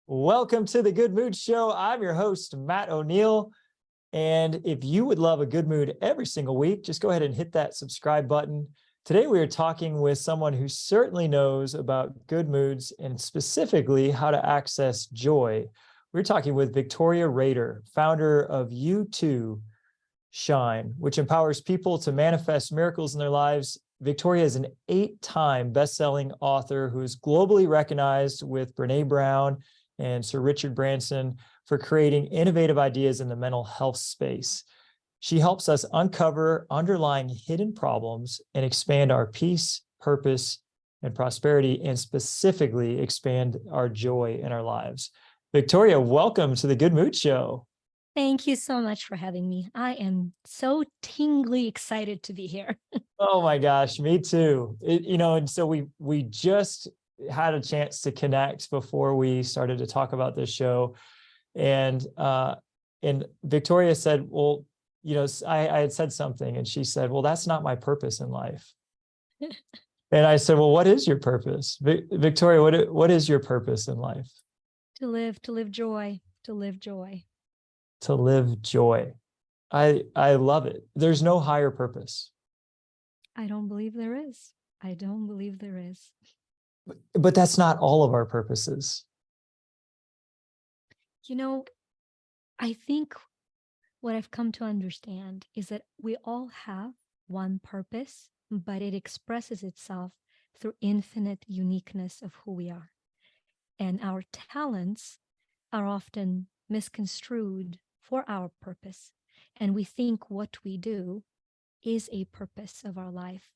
Welcome to the Good Mood Show. I'm your host, Matt O'Neill. And if you would love a good mood every single week, just go ahead and hit that subscribe button. Today, we are talking with someone who certainly knows about good moods and specifically how to access joy. We're talking with Victoria Rader, founder of You Too Shine, which empowers people to manifest miracles in their lives. Victoria is an 8-time best-selling author who is globally recognized with Brené Brown and Sir Richard Branson for creating innovative ideas in the mental health space. She helps us uncover underlying hidden problems and expand our peace, purpose, and prosperity, and specifically expand our joy in our lives. Victoria, welcome to the Good Mood Show. Thank you so much for having me. I am so tingly excited to be here. Oh my gosh, me too. And so we just had a chance to connect before we started to talk about this show. And Victoria said, well, I had said something, and she said, well, that's not my purpose in life. And I said, well, what is your purpose? Victoria, what is your purpose in life? To live joy, to live joy. To live joy. I love it. There's no higher purpose. I don't believe there is. I don't believe there is. But that's not all of our purposes. I think what I've come to understand is that we all have one purpose, but it expresses itself through infinite uniqueness of who we are. And our talents are often misconstrued for our purpose. And we think what we do is a purpose of our life.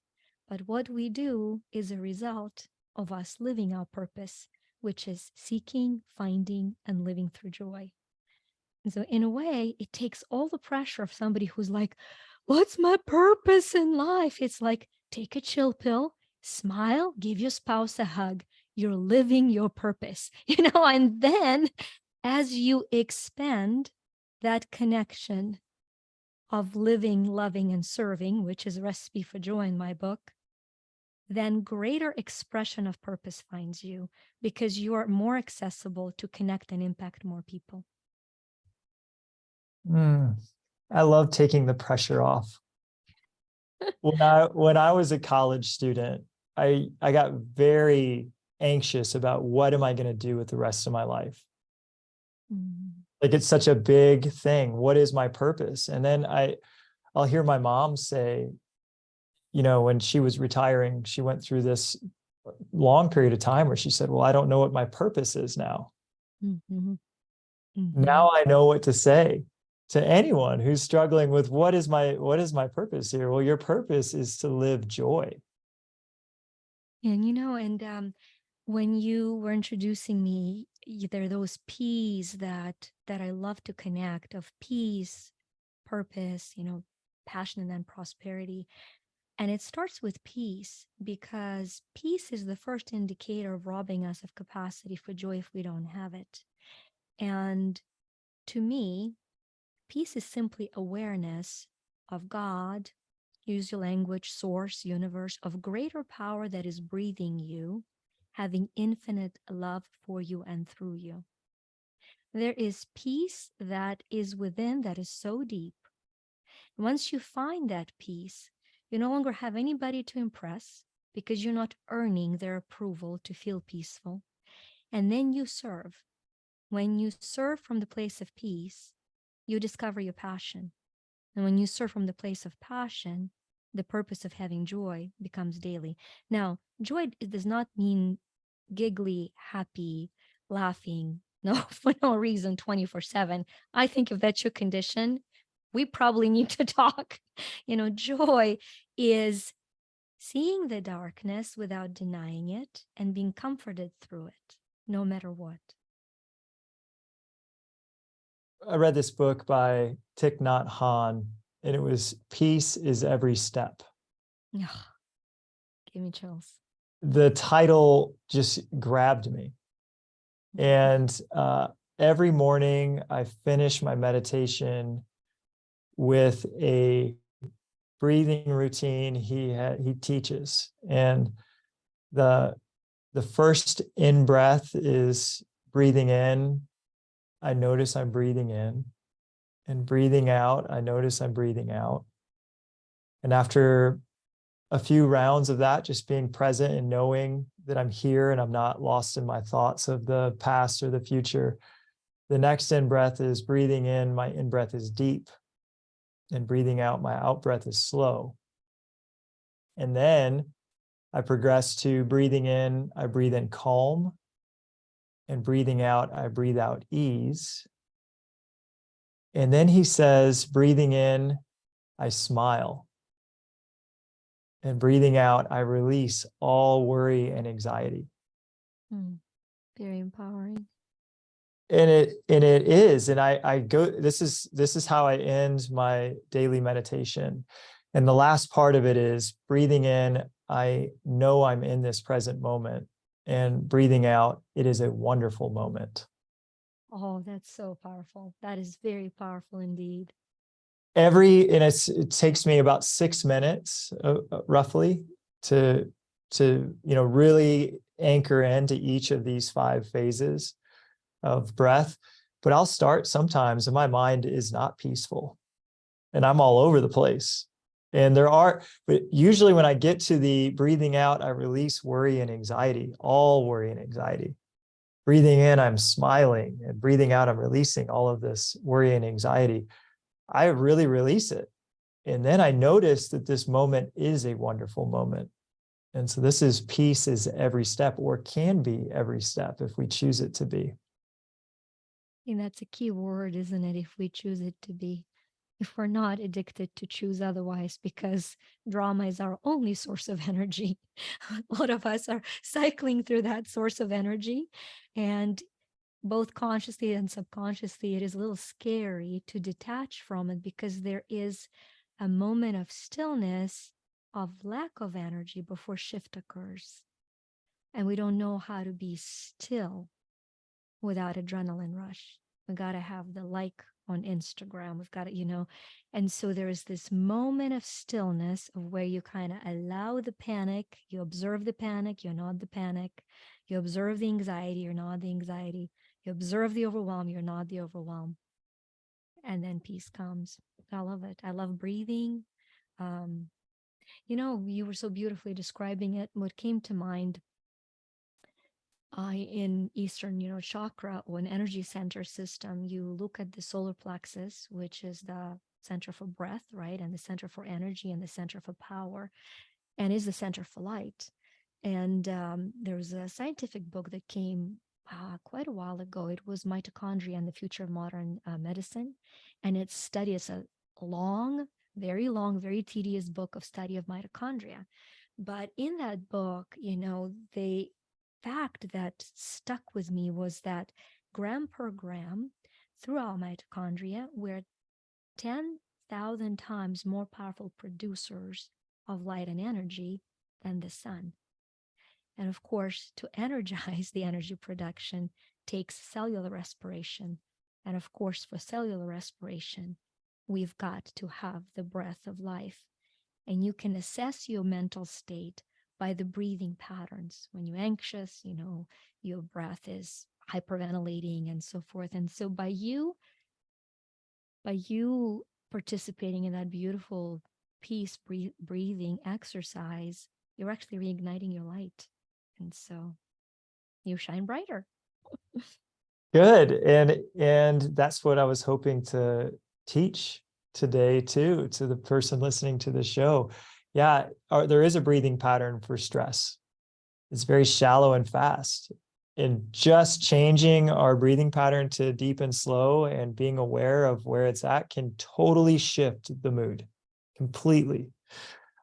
But what we do is a result of us living our purpose, which is seeking, finding, and living through joy. And so in a way, it takes all the pressure of somebody who's like, what's my purpose in life? It's like, take a chill pill, smile, give your spouse a hug. You're living your purpose, and then as you expand that connection of living, loving, and serving, which is a recipe for joy in my book, then greater expression of purpose finds you because you are more accessible to connect and impact more people. I love taking the pressure off. When I was a college student, I got very anxious about what am I going to do with the rest of my life. Like, it's such a big thing. What is my purpose? And then I'll hear my mom say, when she was retiring, she went through this long period of time where she said, well, I don't know what my purpose is now. Now I know what to say to anyone who's struggling with what is my purpose here? Well, your purpose is to live joy. And when you were introducing me, there are those P's that I love to connect, of peace, purpose, passion, and then prosperity. And it starts with peace, because peace is the first indicator of robbing us of capacity for joy if we don't have it. And to me, peace is simply awareness of God, use your language, source, universe, of greater power that is breathing you, having infinite love for you and through you. There is peace that is within that is so deep. Once you find that peace, you no longer have anybody to impress because you're not earning their approval to feel peaceful. And then you serve. When you serve from the place of peace, you discover your passion. And when you serve from the place of passion, the purpose of having joy becomes daily. Now, joy does not mean giggly, happy, laughing, for no reason 24/7. I think if that's your condition, we probably need to talk. Joy is seeing the darkness without denying it and being comforted through it, no matter what. I read this book by Thich Nhat Hanh, and it was Peace is Every Step. Ugh, give me chills. The title just grabbed me. And every morning I finish my meditation with a breathing routine he teaches. And the first in breath is breathing in, I notice I'm breathing in, and breathing out, I notice I'm breathing out. And after a few rounds of that, just being present and knowing that I'm here and I'm not lost in my thoughts of the past or the future, the next in-breath is breathing in, my in-breath is deep, and breathing out, my out-breath is slow. And then I progress to breathing in, I breathe in calm, and breathing out, I breathe out ease. And then he says, breathing in, I smile. And breathing out, I release all worry and anxiety. Very empowering. And it is. And I go, this is how I end my daily meditation. And the last part of it is breathing in, I know I'm in this present moment. And breathing out, it is a wonderful moment. Oh, that's so powerful. That is very powerful indeed. And it takes me about 6 minutes, roughly, to really anchor into each of these 5 phases of breath. But I'll start sometimes and my mind is not peaceful and I'm all over the place. But usually when I get to the breathing out, I release worry and anxiety, all worry and anxiety. Breathing in, I'm smiling, and breathing out, I'm releasing all of this worry and anxiety. I really release it. And then I notice that this moment is a wonderful moment. And so this is peace is every step, or can be every step if we choose it to be. And that's a key word, isn't it? If we choose it to be. If we're not addicted to choose otherwise, because drama is our only source of energy. A lot of us are cycling through that source of energy. And both consciously and subconsciously, it is a little scary to detach from it because there is a moment of stillness, of lack of energy before shift occurs. And we don't know how to be still without adrenaline rush. We got to have the like on Instagram. We've got to, and so there is this moment of stillness of where you kind of allow the panic, you observe the panic, you're not the panic, you observe the anxiety, you're not the anxiety, you observe the overwhelm, you're not the overwhelm. And then peace comes. I love it. I love breathing. You were so beautifully describing it. What came to mind in Eastern, chakra or an energy center system, you look at the solar plexus, which is the center for breath, right? And the center for energy and the center for power, and is the center for light. And there was a scientific book that came quite a while ago. It was Mitochondria and the Future of Modern Medicine. And it studies a long, very tedious book of study of mitochondria. But in that book, the fact that stuck with me was that gram per gram through our mitochondria, we're 10,000 times more powerful producers of light and energy than the sun. And of course, to energize the energy production takes cellular respiration. And of course, for cellular respiration, we've got to have the breath of life. And you can assess your mental state by the breathing patterns. When you're anxious, your breath is hyperventilating and so forth. And so by you participating in that beautiful peace breathing exercise, you're actually reigniting your light. And so you shine brighter. Good. And that's what I was hoping to teach today too, to the person listening to the show. Yeah, there is a breathing pattern for stress. It's very shallow and fast. And just changing our breathing pattern to deep and slow and being aware of where it's at can totally shift the mood completely.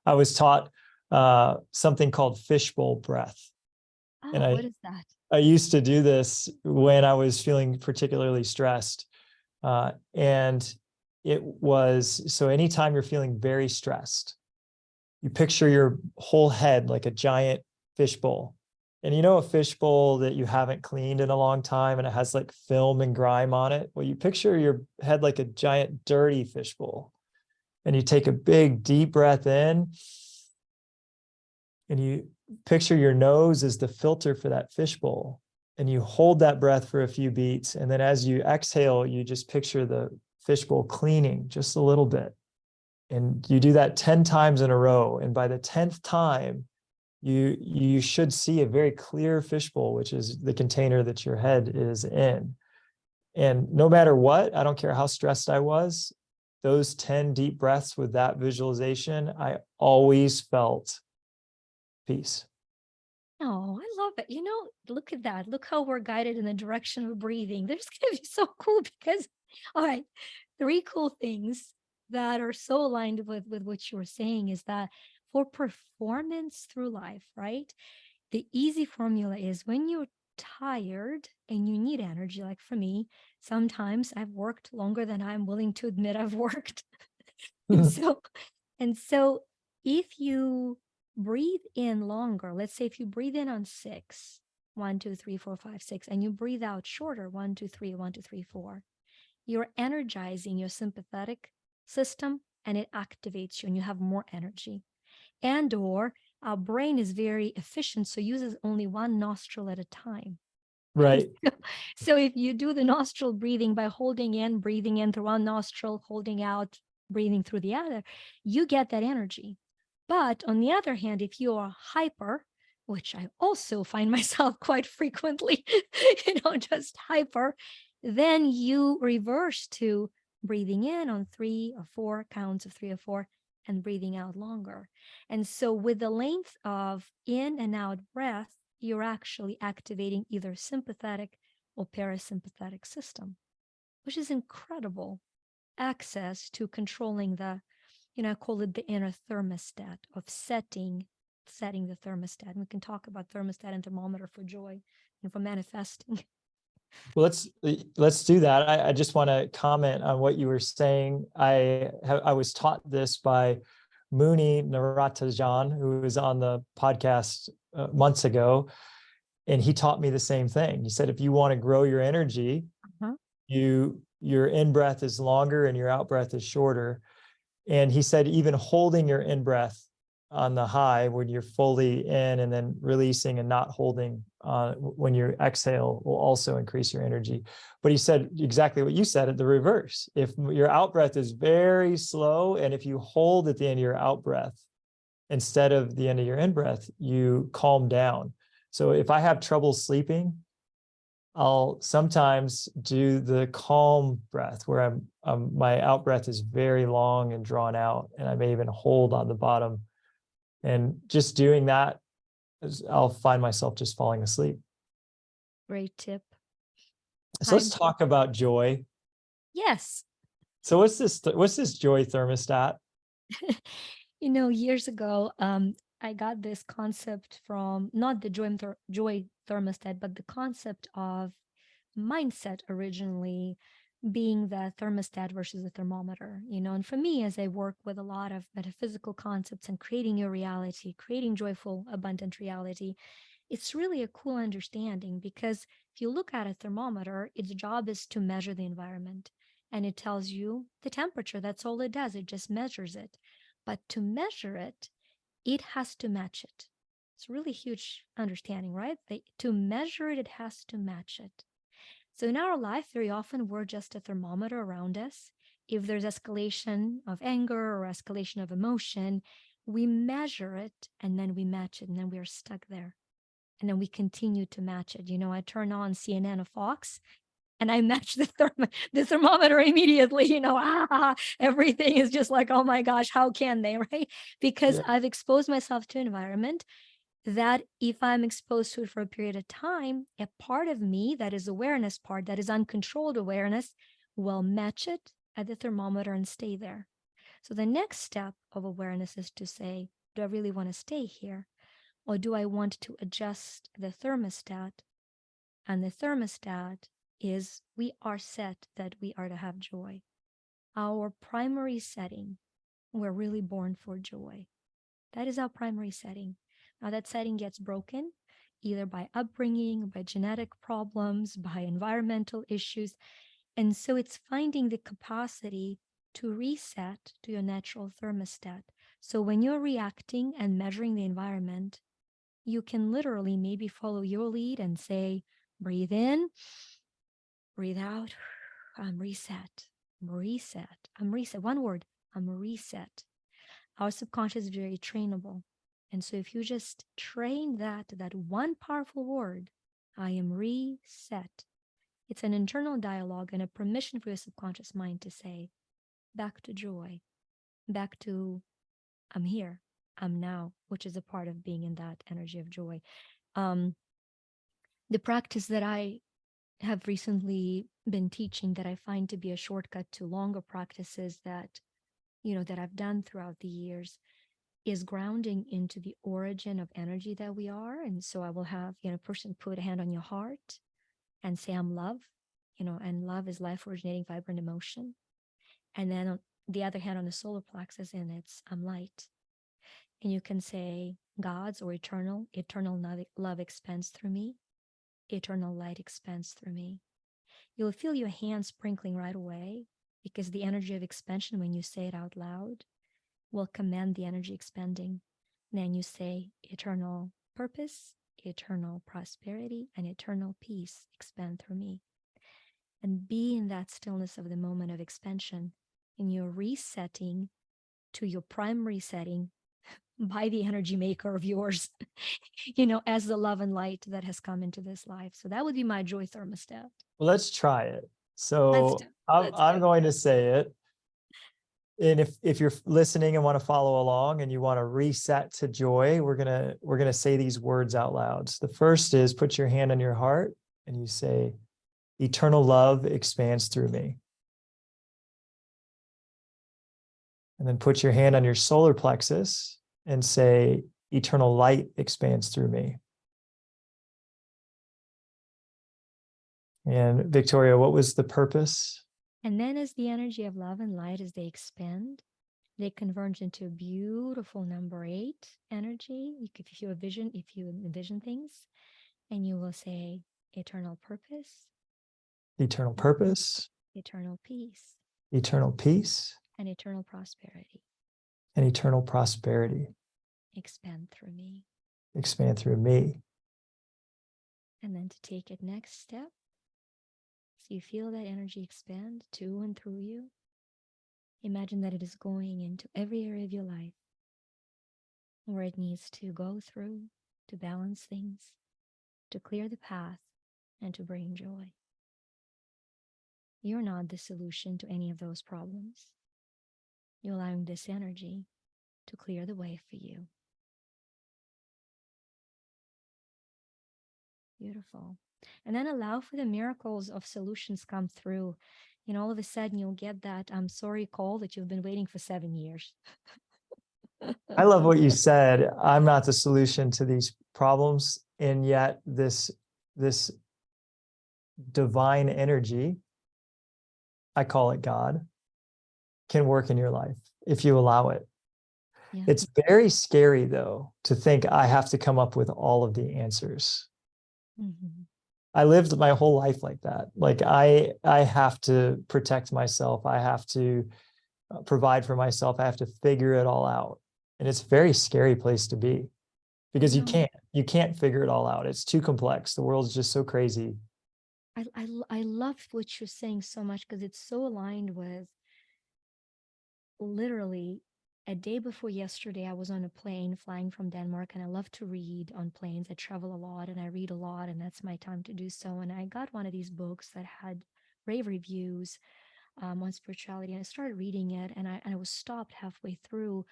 I was taught something called fishbowl breath. And What is that? I used to do this when I was feeling particularly stressed. And it was, so anytime you're feeling very stressed, you picture your whole head like a giant fishbowl. And a fishbowl that you haven't cleaned in a long time and it has like film and grime on it. Well, you picture your head like a giant dirty fishbowl. And you take a big deep breath in and you picture your nose as the filter for that fishbowl. and you hold that breath for a few beats. And then as you exhale, you just picture the fishbowl cleaning just a little bit. And you do that 10 times in a row. And by the 10th time, you should see a very clear fishbowl, which is the container that your head is in. And no matter what, I don't care how stressed I was, those 10 deep breaths with that visualization, I always felt peace. Oh, I love it. Look at that. Look how we're guided in the direction of breathing. This is going to be so cool because, all right, three cool things that are so aligned with what you were saying is that for performance through life, right? The easy formula is when you're tired and you need energy, like for me, sometimes I've worked longer than I'm willing to admit I've worked. And so, and so if you breathe in longer, let's say if you breathe in on 6, 1, 2, 3, 4, 5, 6, and you breathe out shorter, 1, 2, 3, 1, 2, 3, 4, you're energizing your sympathetic system and it activates you and you have more energy. And or our brain is very efficient, so uses only one nostril at a time. Right. So if you do the nostril breathing by holding in, breathing in through one nostril, holding out, breathing through the other, you get that energy. But on the other hand, if you are hyper, which I also find myself quite frequently, just hyper, then you reverse to breathing in on 3 or 4 counts of 3 or 4 and breathing out longer. And so with the length of in and out breath, you're actually activating either sympathetic or parasympathetic system, which is incredible access to controlling the, I call it the inner thermostat of setting the thermostat. And we can talk about thermostat and thermometer for joy and for manifesting. Well, let's do that. I just want to comment on what you were saying. I was taught this by Muni Naratajan, who was on the podcast months ago, and he taught me the same thing. He said, if you want to grow your energy, Uh-huh. your in breath is longer and your out breath is shorter. And he said, even holding your in breath on the high when you're fully in and then releasing and not holding when you exhale will also increase your energy. But he said exactly what you said at the reverse. If your out breath is very slow and if you hold at the end of your out breath instead of the end of your in breath, you calm down. So if I have trouble sleeping, I'll sometimes do the calm breath where my out breath is very long and drawn out, and I may even hold on the bottom. And just doing that, I'll find myself just falling asleep. Great tip. So let's talk about joy. Yes. So what's this joy thermostat? Years ago, I got this concept from not the joy thermostat, but the concept of mindset originally being the thermostat versus the thermometer, and for me, as I work with a lot of metaphysical concepts and creating your reality, creating joyful, abundant reality, it's really a cool understanding because if you look at a thermometer, its job is to measure the environment and it tells you the temperature. That's all it does. It just measures it. But to measure it, it has to match it. It's a really huge understanding, right? To measure it, it has to match it. So in our life, very often we're just a thermometer around us. If there's escalation of anger or escalation of emotion, we measure it and then we match it and then we are stuck there. And then we continue to match it. I turn on CNN or Fox and I match the thermometer immediately, everything is just like, oh my gosh, how can they, right? Because Yeah. I've exposed myself to an environment that if I'm exposed to it for a period of time, a part of me that is awareness part, that is uncontrolled awareness, will match it at the thermometer and stay there. So the next step of awareness is to say, do I really want to stay here? Or do I want to adjust the thermostat? And the thermostat is we are set that we are to have joy. Our primary setting, we're really born for joy. That is our primary setting. Now, that setting gets broken either by upbringing, by genetic problems, by environmental issues. And so it's finding the capacity to reset to your natural thermostat. So when you're reacting and measuring the environment, you can literally maybe follow your lead and say, Breathe in, breathe out. I'm reset. I'm reset. I'm reset. One word. I'm reset. Our subconscious is very trainable. And so if you just train that one powerful word, I am reset. It's an internal dialogue and a permission for your subconscious mind to say, back to joy, back to I'm here, I'm now, which is a part of being in that energy of joy. The practice that I have recently been teaching that I find to be a shortcut to longer practices that, that I've done throughout the years is grounding into the origin of energy that we are. And so I will have, a person put a hand on your heart and say, I'm love, and love is life originating vibrant emotion. And then on the other hand on the solar plexus, and it's I'm light. And you can say God's or eternal love expands through me. Eternal light expands through me. You'll feel your hands sprinkling right away because the energy of expansion, when you say it out loud, will command the energy expanding. Then you say eternal purpose, eternal prosperity, and eternal peace expand through me. And be in that stillness of the moment of expansion, and you're resetting to your primary setting by the energy maker of yours, as the love and light that has come into this life. So that would be my joy thermostat. Well, let's try it. Let's So do. I'm going to say it. And if you're listening and want to follow along and you want to reset to joy, we're gonna say these words out loud. So the first is put your hand on your heart and you say, eternal love expands through me. And then put your hand on your solar plexus and say, eternal light expands through me. And Victoria, what was the purpose? And then as the energy of love and light, as they expand, they converge into a beautiful number 8 energy. If you envision things, and you will say eternal purpose, Eternal purpose, eternal peace, eternal peace, and eternal prosperity and eternal prosperity expand through me. expand through me. And then to take it next step, so you feel that energy expand to and through you. Imagine that it is going into every area of your life where it needs to go through to balance things, to clear the path, and to bring joy. You're not the solution to any of those problems. You're allowing this energy to clear the way for you. Beautiful. And then allow for the miracles of solutions come through. All of a sudden you'll get that I'm sorry call that you've been waiting for 7 years. I love what you said. I'm not the solution to these problems. And yet this divine energy, I call it God, can work in your life if you allow it. Yeah. It's very scary, though, to think I have to come up with all of the answers. Mm-hmm. I lived my whole life like that. Like I have to protect myself. I have to provide for myself. I have to figure it all out. And it's a very scary place to be because you can't figure it all out. It's too complex. The world's just so crazy. I love what you're saying so much because it's so aligned with literally a day before yesterday. I was on a plane flying from Denmark, and I love to read on planes. I travel a lot and I read a lot, and that's my time to do so. And I got one of these books that had rave reviews on spirituality, and I started reading it, and I was stopped halfway through.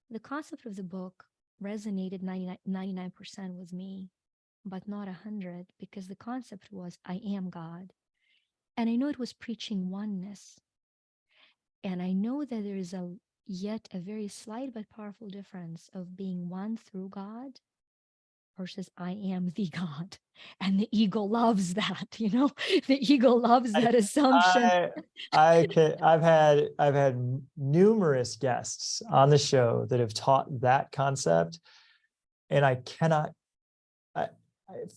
The concept of the book resonated 99% with me, but not 100, because the concept was I am God. And I know it was preaching oneness. And I know that there is yet a very slight but powerful difference of being one through God versus I am the God. And the ego loves that, the ego loves that assumption. I've had numerous guests on the show that have taught that concept, and I cannot.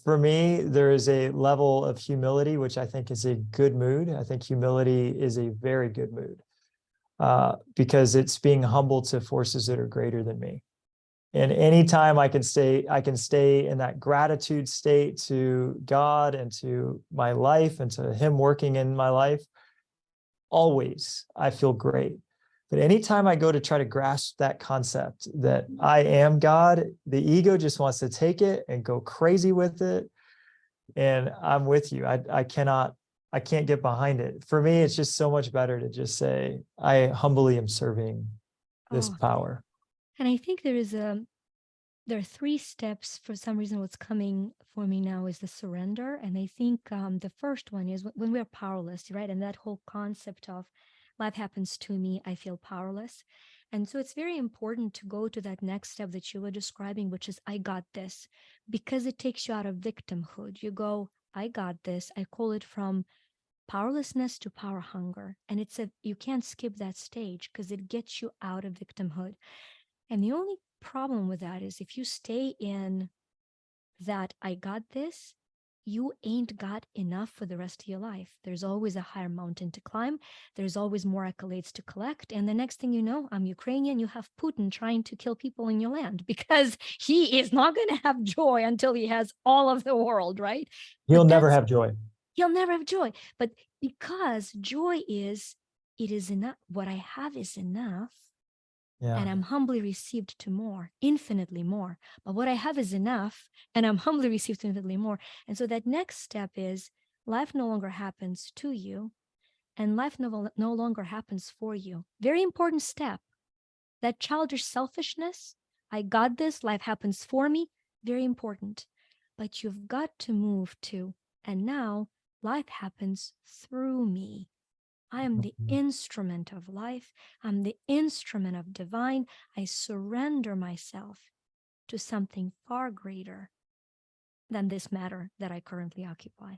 For me, there is a level of humility, which I think is a good mood. I think humility is a very good mood because it's being humble to forces that are greater than me. And anytime I can stay in that gratitude state to God and to my life and to him working in my life, always I feel great. But anytime I go to try to grasp that concept that I am God, the ego just wants to take it and go crazy with it. And I'm with you. I can't get behind it. For me, it's just so much better to just say, I humbly am serving this Oh, power. and I think there are 3 steps. For some reason, what's coming for me now is the surrender. And I think the first one is when we're powerless, right? And that whole concept of life happens to me, I feel powerless. And so it's very important to go to that next step that you were describing, which is I got this, because it takes you out of victimhood. You go, I got this. I call it from powerlessness to power hunger. And you can't skip that stage because it gets you out of victimhood. And the only problem with that is if you stay in that I got this, you ain't got enough for the rest of your life. There's always a higher mountain to climb. There's always more accolades to collect. And the next thing you know, I'm Ukrainian, you have Putin trying to kill people in your land because he is not going to have joy until he has all of the world, right? He'll never have joy. He'll never have joy. But because joy it is enough. What I have is enough. Yeah. And I'm humbly received to more, infinitely more. But what I have is enough, and I'm humbly received to infinitely more. And so that next step is life no longer happens to you, and life no longer happens for you. Very important step. That childish selfishness, I got this, life happens for me, very important. But you've got to move to, and now life happens through me. I am the instrument of life. I'm the instrument of divine. I surrender myself to something far greater than this matter that I currently occupy.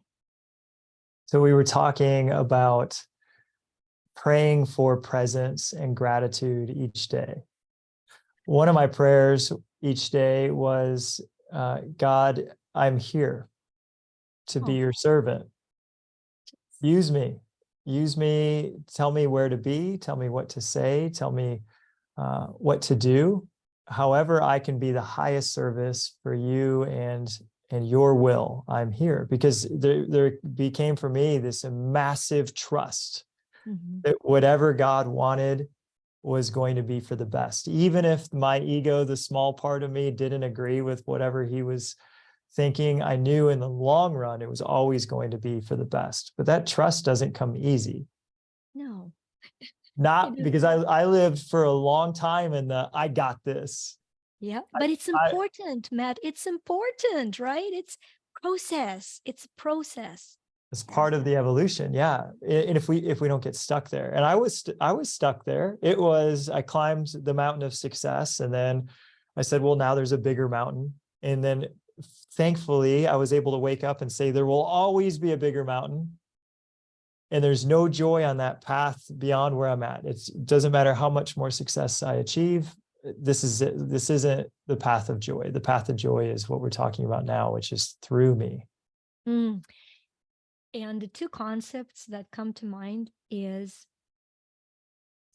So we were talking about praying for presence and gratitude each day. One of my prayers each day was, God, I'm here to be your servant. Use me, tell me where to be, tell me what to say, tell me what to do. However, I can be the highest service for you and your will. I'm here, because there became for me this massive trust that whatever God wanted was going to be for the best. Even if my ego, the small part of me, didn't agree with whatever he was thinking, I knew in the long run it was always going to be for the best. But that trust doesn't come easy. No. Not because I lived for a long time in the I got this. Yeah, but it's important, Matt. It's important, right? It's process. It's process. It's part of the evolution, yeah. And if we don't get stuck there, and I was stuck there. It was, I climbed the mountain of success, and then I said, well, now there's a bigger mountain. And then thankfully I was able to wake up and say there will always be a bigger mountain, and there's no joy on that path beyond where I'm at. It doesn't matter how much more success I achieve. This isn't the path of joy. The path of joy is what we're talking about now, which is through me. And the 2 concepts that come to mind is,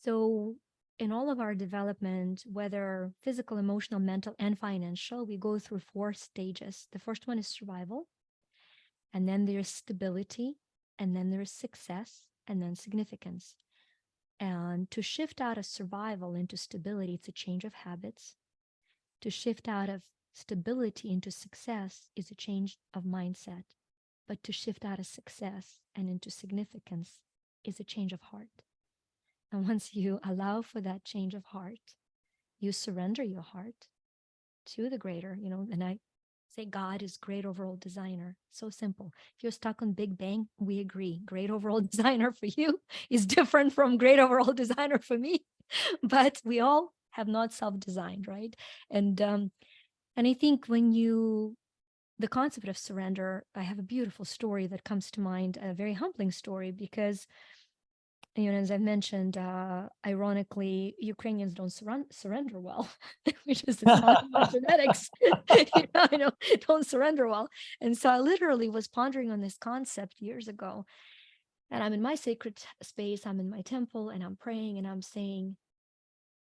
so in all of our development, whether physical, emotional, mental, and financial, we go through 4 stages. The first one is survival, and then there's stability, and then there's success, and then significance. And to shift out of survival into stability, it's a change of habits. To shift out of stability into success is a change of mindset. But to shift out of success and into significance is a change of heart. And once you allow for that change of heart, you surrender your heart to the greater, and I say God is great overall designer. So simple. If you're stuck on Big Bang, we agree. Great overall designer for you is different from great overall designer for me. But we all have not self-designed, right? And I think the concept of surrender, I have a beautiful story that comes to mind, a very humbling story, because, as I mentioned, ironically, Ukrainians don't surrender well, which is it's not in my genetics. Don't surrender well. And so I literally was pondering on this concept years ago. And I'm in my sacred space, I'm in my temple, and I'm praying, and I'm saying,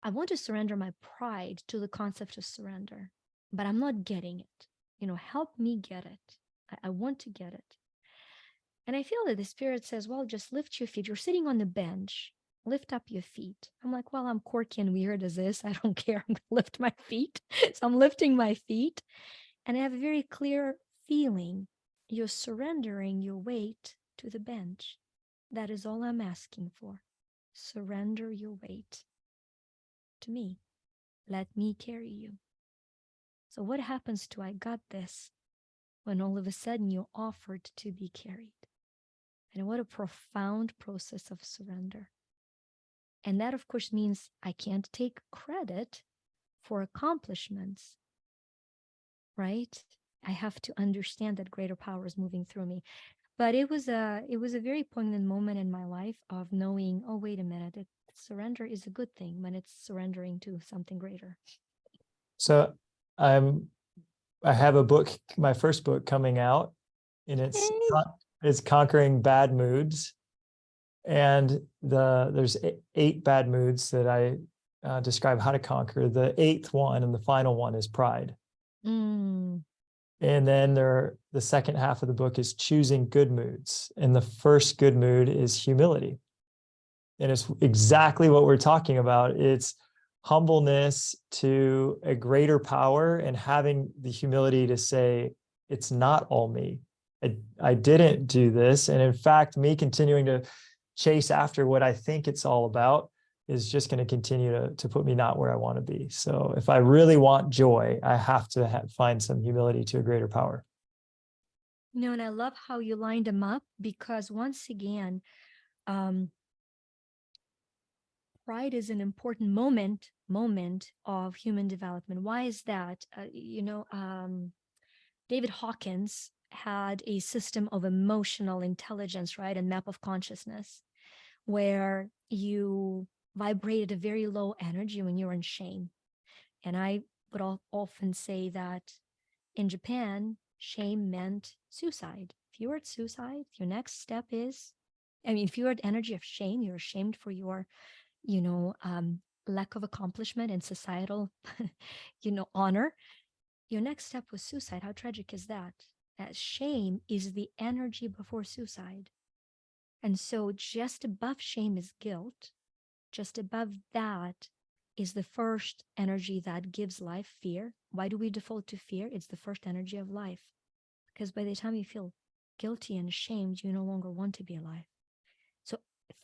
I want to surrender my pride to the concept of surrender, but I'm not getting it. Help me get it. I want to get it. And I feel that the Spirit says, well, just lift your feet. You're sitting on the bench. Lift up your feet. I'm like, well, I'm quirky and weird as this. I don't care. I'm going to lift my feet. So I'm lifting my feet. And I have a very clear feeling. You're surrendering your weight to the bench. That is all I'm asking for. Surrender your weight to me. Let me carry you. So what happens to I got this when all of a sudden you're offered to be carried? And what a profound process of surrender. And that, of course, means I can't take credit for accomplishments, right? I have to understand that greater power is moving through me. But it was a very poignant moment in my life of knowing, oh, wait a minute, surrender is a good thing when it's surrendering to something greater. So I have a book, my first book coming out, and it's Conquering Bad Moods. And there's 8 bad moods that I describe how to conquer. The 8th one and the final one is pride. Mm. And then the second half of the book is choosing good moods. And the first good mood is humility. And it's exactly what we're talking about. It's humbleness to a greater power and having the humility to say, it's not all me. I didn't do this. And in fact, me continuing to chase after what I think it's all about is just going to continue to put me not where I want to be. So if I really want joy, I have to find some humility to a greater power. And I love how you lined them up, because once again, pride is an important moment of human development. Why is that? David Hawkins had a system of emotional intelligence, right? A map of consciousness where you vibrated a very low energy when you're in shame. And I would often say that in Japan, shame meant suicide. If you were at suicide, your next step is, if you're at energy of shame, you're ashamed for your, lack of accomplishment and societal, honor. Your next step was suicide. How tragic is that? Shame is the energy before suicide. And so just above shame is guilt. Just above that is the first energy that gives life, fear. Why do we default to fear? It's the first energy of life. Because by the time you feel guilty and ashamed, you no longer want to be alive. So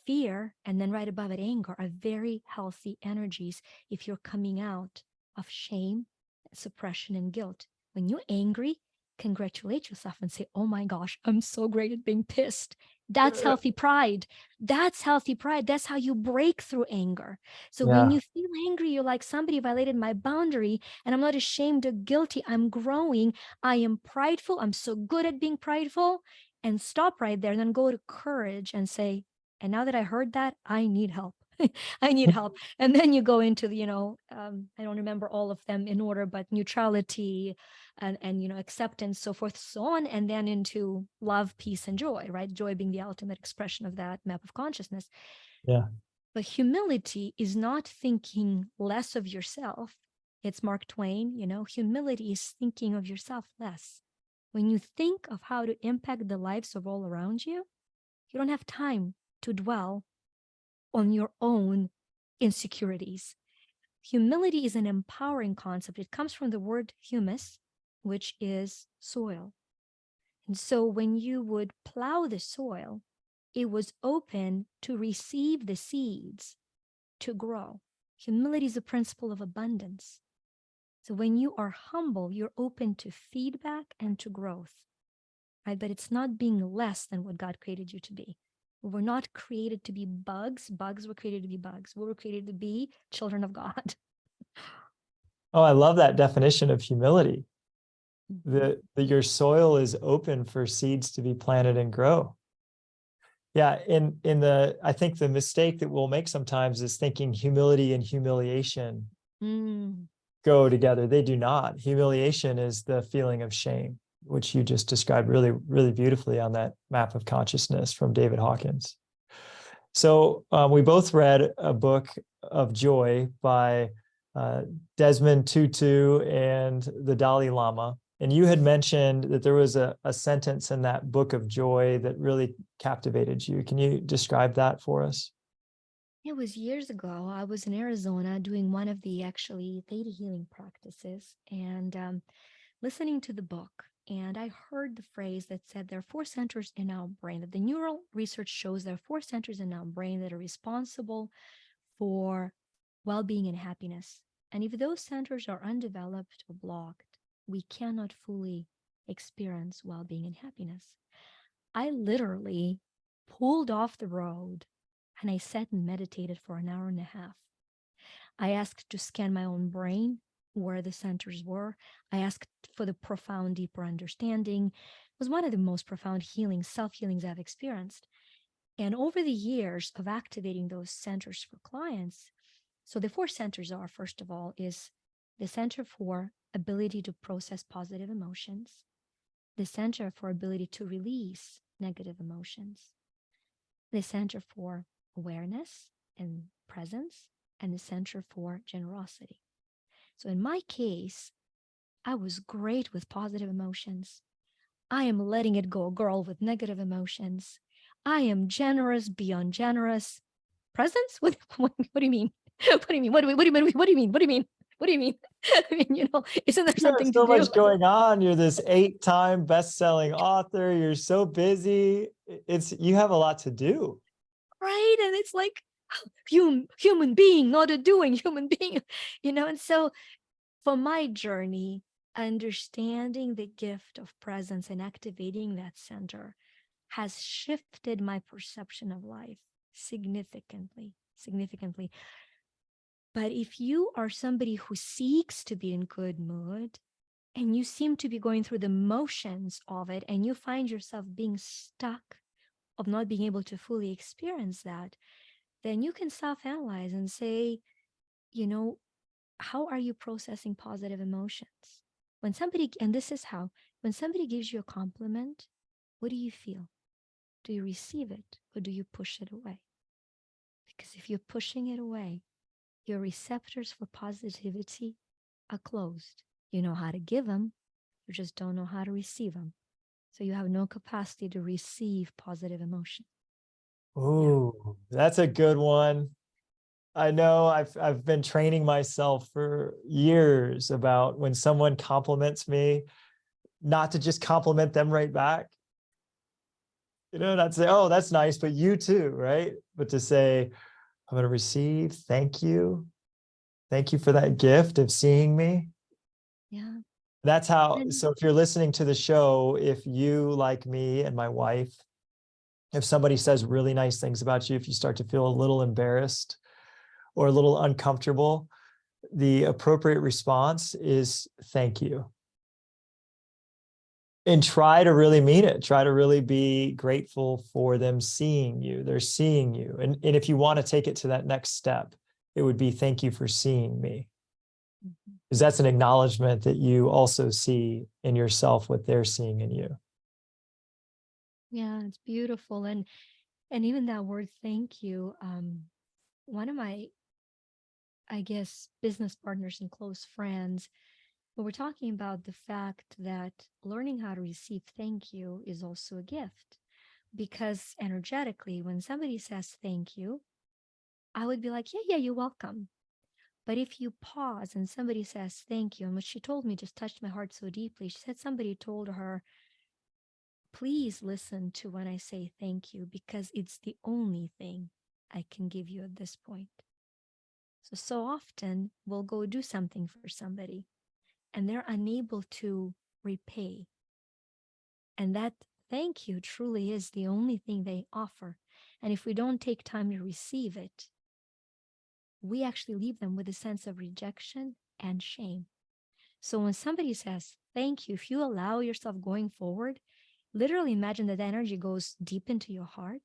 fear, and then right above it, anger, are very healthy energies if you're coming out of shame, suppression, and guilt. When you're angry, congratulate yourself and say, oh my gosh, I'm so great at being pissed. That's healthy pride. That's healthy pride. That's how you break through anger. So when you feel angry, you're like, somebody violated my boundary and I'm not ashamed or guilty. I'm growing. I am prideful. I'm so good at being prideful. And stop right there and then go to courage and say, and now that I heard that, I need help. I need help. And then you go into the, I don't remember all of them in order, but neutrality and acceptance, so forth, so on. And then into love, peace, and joy, right? Joy being the ultimate expression of that map of consciousness. Yeah. But humility is not thinking less of yourself. It's Mark Twain, humility is thinking of yourself less. When you think of how to impact the lives of all around you, you don't have time to dwell on your own insecurities. Humility is an empowering concept. It comes from the word humus, which is soil. And so when you would plow the soil, it was open to receive the seeds to grow. Humility is a principle of abundance. So when you are humble, you're open to feedback and to growth, right? But it's not being less than what God created you to be. We're not created to be bugs. Bugs were created to be bugs. We were created to be children of God. Oh, I love that definition of humility. That your soil is open for seeds to be planted and grow. Yeah, I think the mistake that we'll make sometimes is thinking humility and humiliation go together. They do not. Humiliation is the feeling of shame, which you just described really, really beautifully on that map of consciousness from David Hawkins. So we both read a book of Joy by Desmond Tutu and the Dalai Lama. And you had mentioned that there was a sentence in that book of joy that really captivated you. Can you describe that for us? It was years ago. I was in Arizona doing one of the actually theta healing practices and listening to the book. And I heard the phrase that said there are 4 centers in our brain, that the neural research shows there are 4 centers in our brain that are responsible for well-being and happiness. And if those centers are undeveloped or blocked, we cannot fully experience well-being and happiness. I literally pulled off the road and I sat and meditated for an hour and a half. I asked to scan my own brain where the centers were. I asked for the profound, deeper understanding. It was one of the most profound healings, self-healings I've experienced. And over the years of activating those centers for clients, so the 4 centers are, first of all, is the center for ability to process positive emotions, the center for ability to release negative emotions, the center for awareness and presence, and the center for generosity. So in my case, I was great with positive emotions. I am letting it go, girl, with negative emotions. I am generous beyond generous. Presence? What do you mean? What do you mean? What do you mean? What do you mean? What do you mean? What do you mean? I mean, isn't there You have something to so do? much going on. You're this 8-time best-selling author. You're so busy. You have a lot to do. Right? And it's like human being, not a doing human being, and so for my journey, understanding the gift of presence and activating that center has shifted my perception of life significantly, significantly. But if you are somebody who seeks to be in good mood and you seem to be going through the motions of it and you find yourself being stuck of not being able to fully experience that, then you can self-analyze and say, how are you processing positive emotions? And this is how, when somebody gives you a compliment, what do you feel? Do you receive it or do you push it away? Because if you're pushing it away, your receptors for positivity are closed. You know how to give them, you just don't know how to receive them. So you have no capacity to receive positive emotion. Ooh, that's a good one. I know I've been training myself for years about when someone compliments me, not to just compliment them right back. Not to say, oh, that's nice, but you too, right? But to say, I'm going to receive, thank you. Thank you for that gift of seeing me. Yeah. That's how, And so if you're listening to the show, if you, like me and my wife, if somebody says really nice things about you, if you start to feel a little embarrassed or a little uncomfortable, the appropriate response is thank you. And try to really mean it. Try to really be grateful for them seeing you. They're seeing you. And if you want to take it to that next step, it would be thank you for seeing me. Because that's an acknowledgement that you also see in yourself what they're seeing in you. yeah, it's beautiful. And even that word thank you, one of my, I guess, business partners and close friends, but we're talking about the fact that learning how to receive thank you is also a gift. Because energetically, when somebody says thank you, I would be like, yeah, you're welcome. But if you pause and somebody says thank you, and what she told me just touched my heart so deeply. She said somebody told her, please listen to when I say thank you, because it's the only thing I can give you at this point. So often we'll go do something for somebody and they're unable to repay. And that thank you truly is the only thing they offer. And if we don't take time to receive it, we actually leave them with a sense of rejection and shame. So when somebody says thank you, if you allow yourself going forward, literally imagine that energy goes deep into your heart.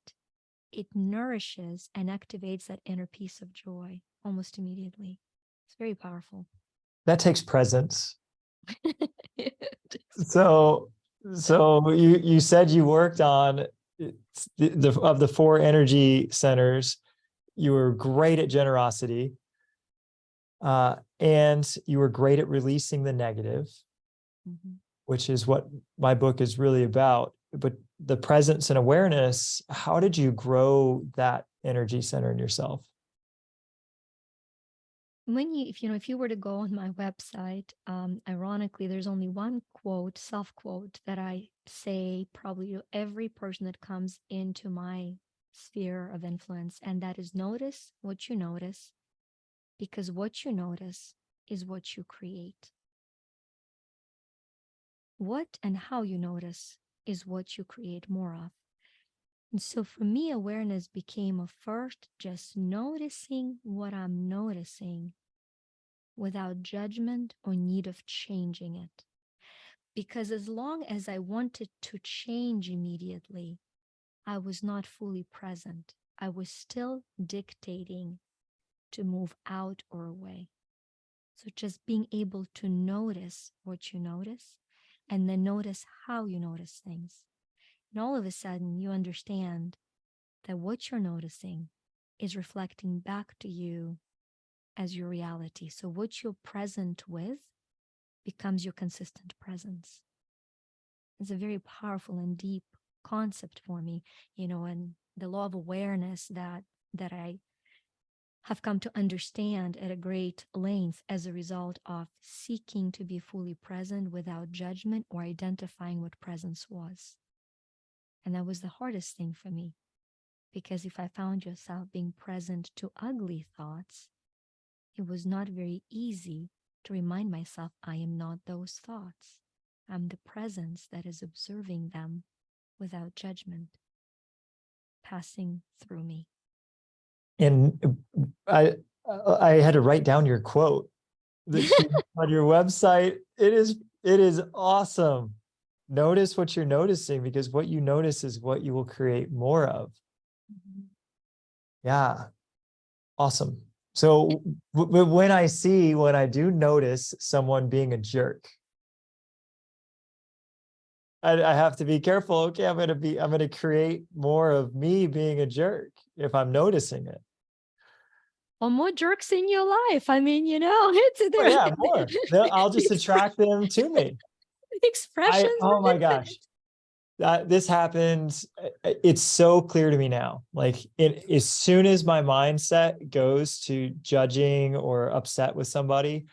It nourishes and activates that inner peace of joy almost immediately. It's very powerful. That takes presence. So you said you worked on of the 4 energy centers, you were great at generosity, and you were great at releasing the negative, which is what my book is really about. But the presence and awareness, how did you grow that energy center in yourself? When if you were to go on my website, ironically, there's only one quote, self-quote, that I say probably to every person that comes into my sphere of influence, and that is, notice what you notice, because what you notice is what you create. What and how you notice is what you create more of. And so for me, awareness became a first just noticing what I'm noticing without judgment or need of changing it. Because as long as I wanted to change immediately, I was not fully present. I was still dictating to move out or away. So just being able to notice what you notice, and then notice how you notice things. And all of a sudden, you understand that what you're noticing is reflecting back to you as your reality. So what you're present with becomes your consistent presence. It's a very powerful and deep concept for me, and the law of awareness that I have come to understand at a great length as a result of seeking to be fully present without judgment or identifying what presence was. And that was the hardest thing for me, because if I found yourself being present to ugly thoughts, it was not very easy to remind myself I am not those thoughts. I'm the presence that is observing them without judgment, passing through me. And I had to write down your quote that you on your website. It is awesome. Notice what you're noticing, because what you notice is what you will create more of. Yeah. Awesome. So when I do notice someone being a jerk, I have to be careful. Okay, I'm going to create more of me being a jerk if I'm noticing it. Well, more jerks in your life. I mean, it's Oh, yeah, more. I'll just attract them to me. Expressions. Oh my gosh. This happened. It's so clear to me now. Like, as soon as my mindset goes to judging or upset with somebody,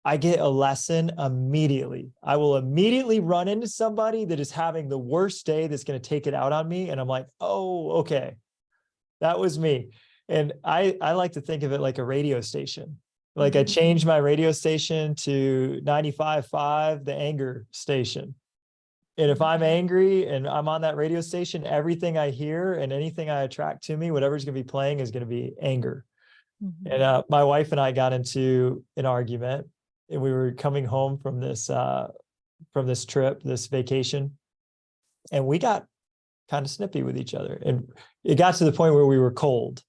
I get a lesson immediately. I will immediately run into somebody that is having the worst day that's going to take it out on me. And I'm like, oh, okay, that was me. And I like to think of it like a radio station. Like, I changed my radio station to 95.5, the anger station. And if I'm angry and I'm on that radio station, everything I hear and anything I attract to me, whatever's going to be playing, is going to be anger. And my wife and I got into an argument, and we were coming home from this trip, this vacation, and we got kind of snippy with each other. And it got to the point where we were cold.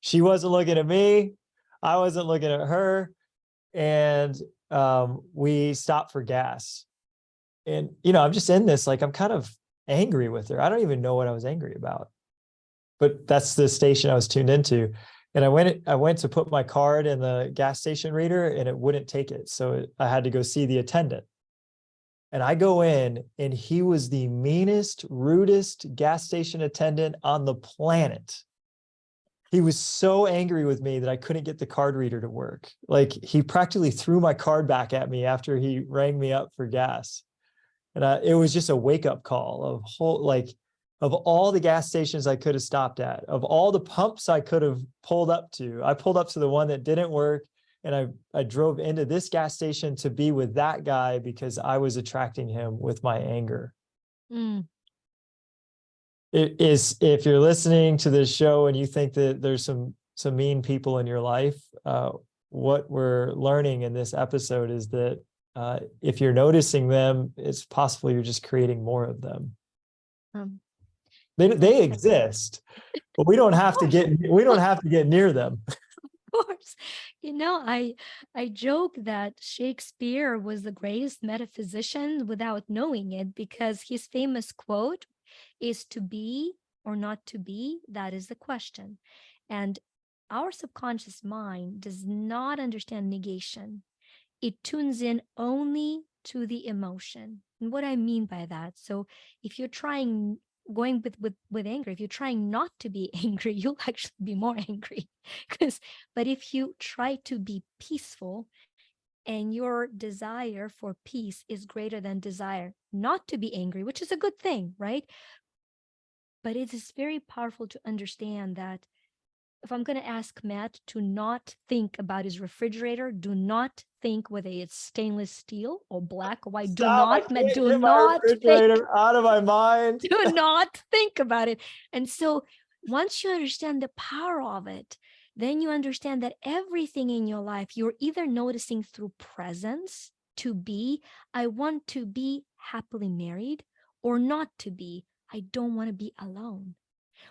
She wasn't looking at me, I wasn't looking at her, and we stopped for gas. And I'm just in this, like, I'm kind of angry with her. I don't even know what I was angry about, but that's the station I was tuned into. And I went to put my card in the gas station reader, and it wouldn't take it. So I had to go see the attendant. And I go in, and he was the meanest, rudest gas station attendant on the planet. He was so angry with me that I couldn't get the card reader to work. Like, he practically threw my card back at me after he rang me up for gas. And it was just a wake-up call of all the gas stations I could have stopped at, of all the pumps I could have pulled up to. I pulled up to the one that didn't work, and I drove into this gas station to be with that guy because I was attracting him with my anger. It is, if you're listening to this show and you think that there's some mean people in your life, what we're learning in this episode is that if you're noticing them, it's possible you're just creating more of them. They exist, but we don't have to get near them. Of course. I joke that Shakespeare was the greatest metaphysician without knowing it, because his famous quote is, "To be or not to be, that is the question." And our subconscious mind does not understand negation. It tunes in only to the emotion. And what I mean by that, so if you're trying going with anger, if you're trying not to be angry, you'll actually be more angry. But if you try to be peaceful, and your desire for peace is greater than desire not to be angry, which is a good thing, right? But it is very powerful to understand that if I'm going to ask Matt to not think about his refrigerator, do not think whether it's stainless steel or black or white. Do Stop! I not, Matt, can't do get my not think, refrigerator out of my mind. do not think about it. And so once you understand the power of it, then you understand that everything in your life, you're either noticing through presence to be, I want to be happily married, or not to be, I don't want to be alone.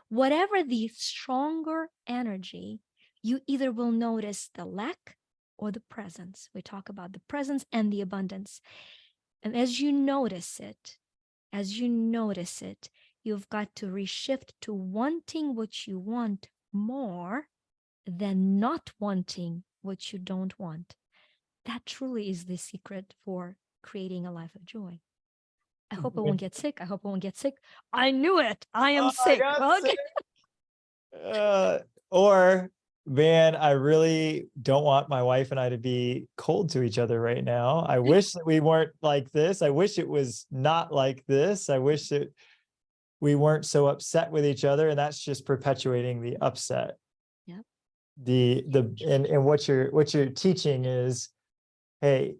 Whatever the stronger energy, you either will notice the lack or the presence. We talk about the presence and the abundance. And as you notice it, you've got to reshift to wanting what you want more than not wanting what you don't want. That truly is the secret for creating a life of joy. I hope I won't get sick. I hope I won't get sick. I knew it. I am Oh, I sick. got Okay. sick. Or, man, I really don't want my wife and I to be cold to each other right now. I wish that we weren't like this. I wish it was not like this. I wish that we weren't so upset with each other, and that's just perpetuating the upset. Yep. And what you're teaching is, hey,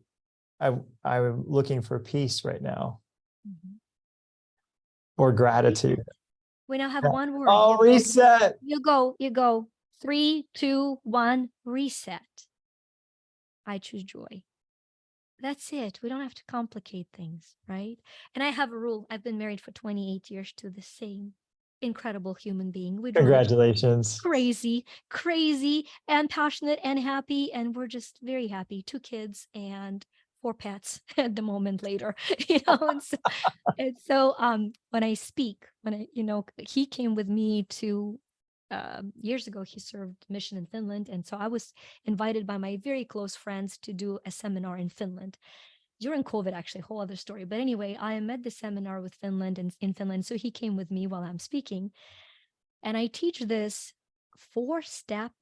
I'm looking for peace right now, or gratitude. We now have Yeah. one word. Oh, reset. You go. 3, 2, 1, reset. I choose joy. That's it. We don't have to complicate things, right? And I have a rule. I've been married for 28 years to the same incredible human being. We drove Congratulations. crazy and passionate and happy. And we're just very happy. 2 kids and 4 pets at the moment later, and so when I speak, he came with me to years ago, he served mission in Finland. And so I was invited by my very close friends to do a seminar in Finland during COVID, actually, a whole other story. But anyway, I am at the seminar with Finland and in Finland. So he came with me while I'm speaking. And I teach this 4-step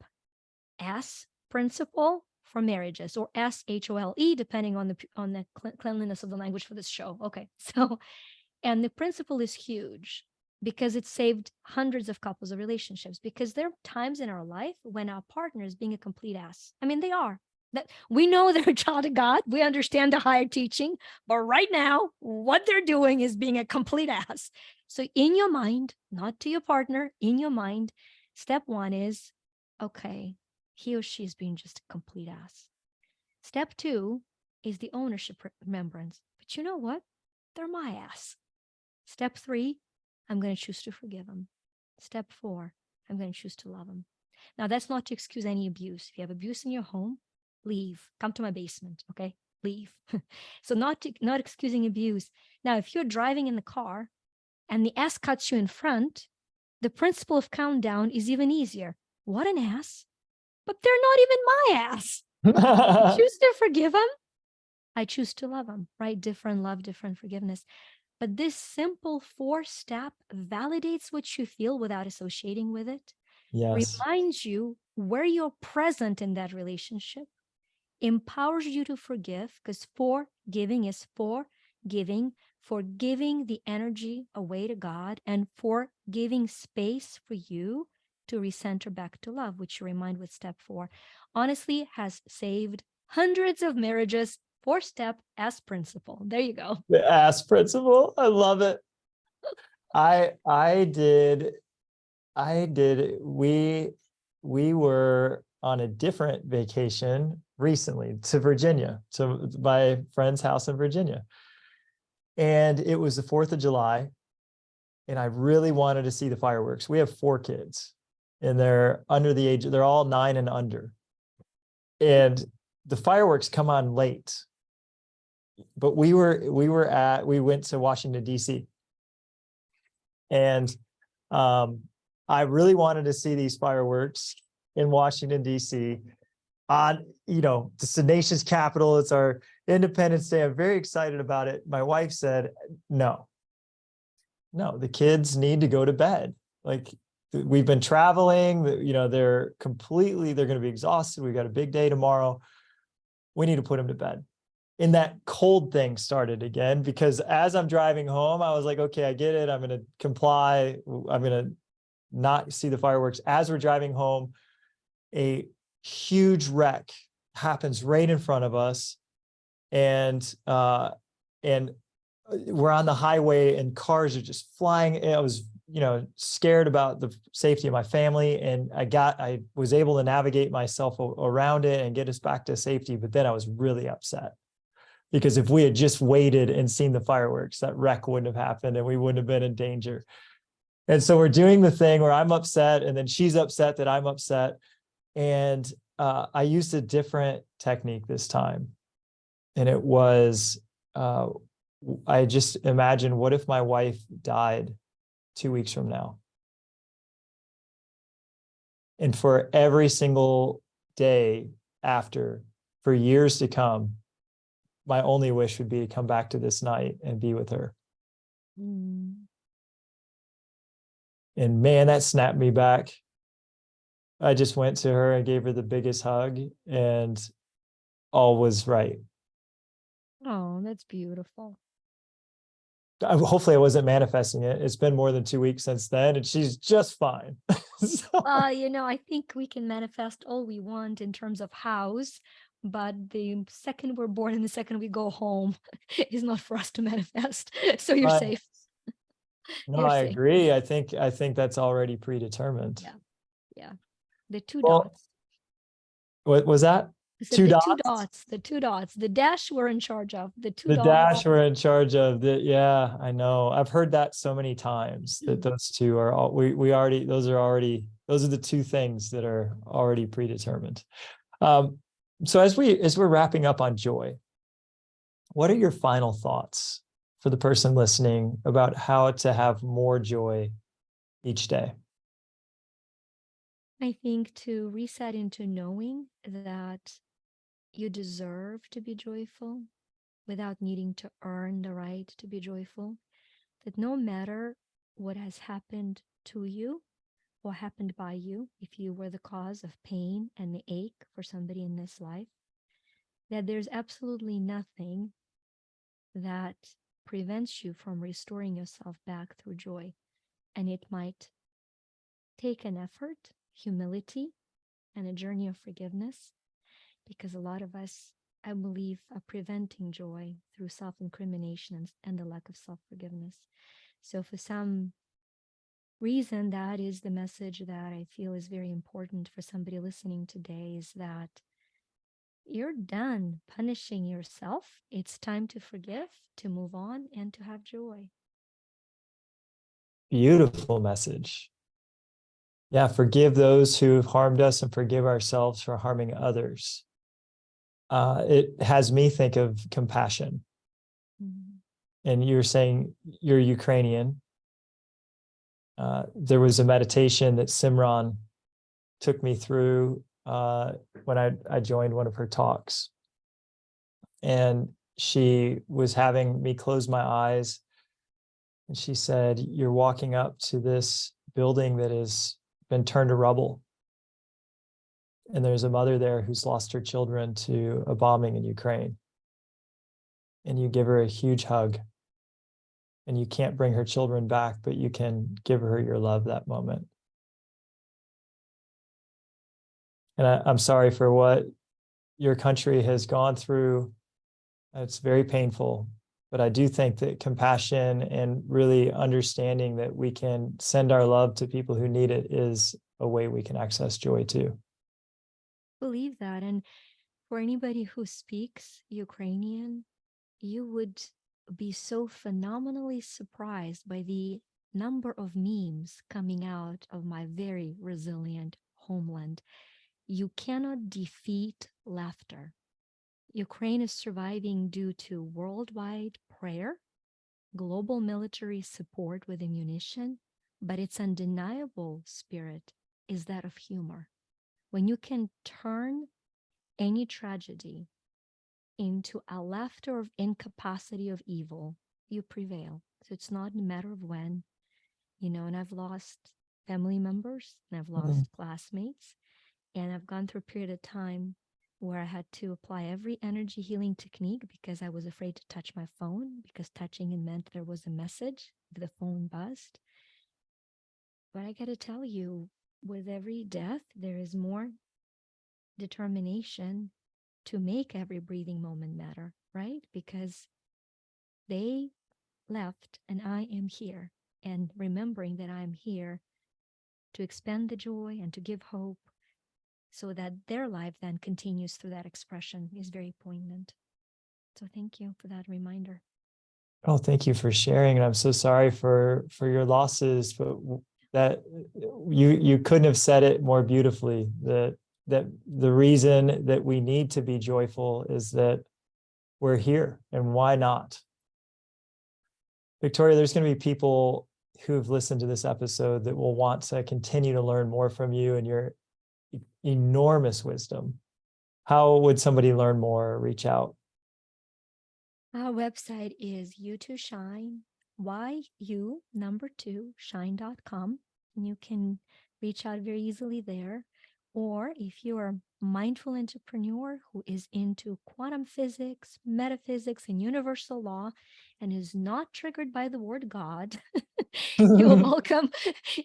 S principle for marriages, or SHOLE, depending on the cleanliness of the language for this show. Okay. So, and the principle is huge because it saved hundreds of couples of relationships, because there are times in our life when our partner is being a complete ass. I mean, they are. That we know they're a child of God. We understand the higher teaching, but right now, what they're doing is being a complete ass. So in your mind, not to your partner, in your mind, step 1 is, okay, he or she is being just a complete ass. Step 2 is the ownership remembrance. But you know what? They're my ass. Step 3, I'm going to choose to forgive them. Step 4, I'm going to choose to love them. Now, that's not to excuse any abuse. If you have abuse in your home, leave. Come to my basement, okay? Leave. So not excusing abuse. Now, if you're driving in the car and the ass cuts you in front, the principle of countdown is even easier. What an ass. But they're not even my ass. I choose to forgive them. I choose to love them, right? Different love, different forgiveness. But this simple 4-step validates what you feel without associating with it. Yes. Reminds you where you're present in that relationship, empowers you to forgive, because forgiving is forgiving the energy away to God, and for giving space for you to recenter back to love, which you remind with step 4. Honestly, has saved hundreds of marriages. 4-step S principle. There you go. The ass principle. I love it. I did. We were on a different vacation recently to Virginia, to my friend's house in Virginia. And it was the 4th of July. And I really wanted to see the fireworks. We have 4 kids and they're under the age, they're all 9 and under. And the fireworks come on late. But we went to Washington, D.C. And I really wanted to see these fireworks. in Washington, D.C. on, it's the nation's capital. It's our Independence Day. I'm very excited about it. My wife said, no, the kids need to go to bed. Like, we've been traveling, they're going to be exhausted. We've got a big day tomorrow. We need to put them to bed. And that cold thing started again, because as I'm driving home, I was like, okay, I get it. I'm going to comply. I'm going to not see the fireworks. As we're driving home, a huge wreck happens right in front of us. And we're on the highway and cars are just flying. I was, scared about the safety of my family. And I was able to navigate myself around it and get us back to safety. But then I was really upset, because if we had just waited and seen the fireworks, that wreck wouldn't have happened and we wouldn't have been in danger. And so we're doing the thing where I'm upset and then she's upset that I'm upset. And I used a different technique this time. And it was, I just imagined, what if my wife died 2 weeks from now? And for every single day after, for years to come, my only wish would be to come back to this night and be with her. Mm. And man, that snapped me back. I just went to her and gave her the biggest hug, and all was right. Oh, that's beautiful. Hopefully I wasn't manifesting it. It's been more than 2 weeks since then, and she's just fine. So, I think we can manifest all we want in terms of house, but the second we're born and the second we go home is not for us to manifest. So you're safe. no, You're I safe. agree. I think that's already predetermined. Yeah. Yeah. The two Well, dots. what was that? I said Two the dots? two dots, the two dots, the dash we're in charge of, the two The dots. dash we're in charge of. Yeah, I know. I've heard that so many times, that those two are all, we already, those are the two things that are already predetermined. So as we're wrapping up on joy, what are your final thoughts for the person listening about how to have more joy each day? I think to reset into knowing that you deserve to be joyful without needing to earn the right to be joyful, that no matter what has happened to you or happened by you, if you were the cause of pain and the ache for somebody in this life, that there's absolutely nothing that prevents you from restoring yourself back through joy. And it might take an effort, humility, and a journey of forgiveness, because a lot of us, I believe, are preventing joy through self-incrimination and the lack of self-forgiveness. So for some reason, that is the message that I feel is very important for somebody listening today, is that you're done punishing yourself. It's time to forgive, to move on, and to have joy. Beautiful message. Yeah, forgive those who have harmed us and forgive ourselves for harming others. It has me think of compassion. Mhm. And you're saying you're Ukrainian. There was a meditation that Simran took me through when I joined one of her talks. And she was having me close my eyes. And she said, you're walking up to this building that has been turned to rubble. And there's a mother there who's lost her children to a bombing in Ukraine. And you give her a huge hug. And you can't bring her children back, but you can give her your love that moment. And I'm sorry for what your country has gone through. It's very painful, but I do think that compassion and really understanding that we can send our love to people who need it is a way we can access joy too. Believe that. And for anybody who speaks Ukrainian, you would be so phenomenally surprised by the number of memes coming out of my very resilient homeland. You cannot defeat laughter. Ukraine is surviving due to worldwide prayer, global military support with ammunition, but its undeniable spirit is that of humor. when you can turn any tragedy into a laughter of incapacity of evil, you prevail. So it's not a matter of when, and I've lost family members and I've lost classmates, and I've gone through a period of time where I had to apply every energy healing technique because I was afraid to touch my phone, because touching it meant there was a message if the phone buzzed. But I got to tell you, with every death, there is more determination to make every breathing moment matter, right? Because they left and I am here. And remembering that I'm here to expand the joy and to give hope so that their life then continues through that expression is very poignant. So thank you for that reminder. Oh, thank you for sharing. And I'm so sorry for your losses, but that you couldn't have said it more beautifully, that the reason that we need to be joyful is that we're here, and why not? Victoria, there's going to be people who've listened to this episode that will want to continue to learn more from you and your enormous wisdom. How would somebody learn more or reach out? Our website is you2shine, shine.com. And you can reach out very easily there. Or if you're a mindful entrepreneur who is into quantum physics, metaphysics, and universal law, and is not triggered by the word God, you're welcome.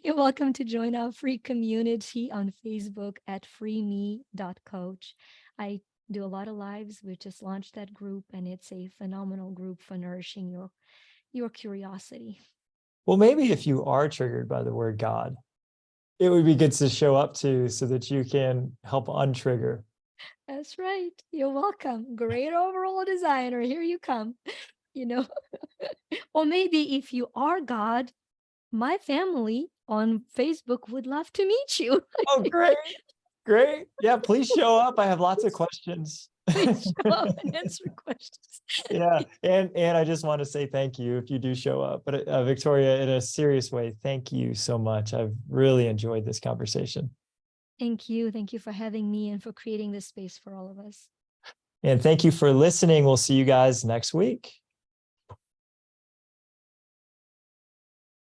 You're welcome to join our free community on Facebook at freeme.coach. I do a lot of lives. We just launched that group, and it's a phenomenal group for nourishing your curiosity. Well, maybe if you are triggered by the word God, it would be good to show up to so that you can help untrigger. That's right. You're welcome. Great overall designer. Here you come. Or maybe if you are God, my family on Facebook would love to meet you. Oh, great. Great. Yeah, please show up. I have lots of questions. Please show up and answer questions. Yeah. And I just want to say thank you if you do show up. But Victoria, in a serious way, thank you so much. I've really enjoyed this conversation. Thank you. Thank you for having me and for creating this space for all of us. And thank you for listening. We'll see you guys next week.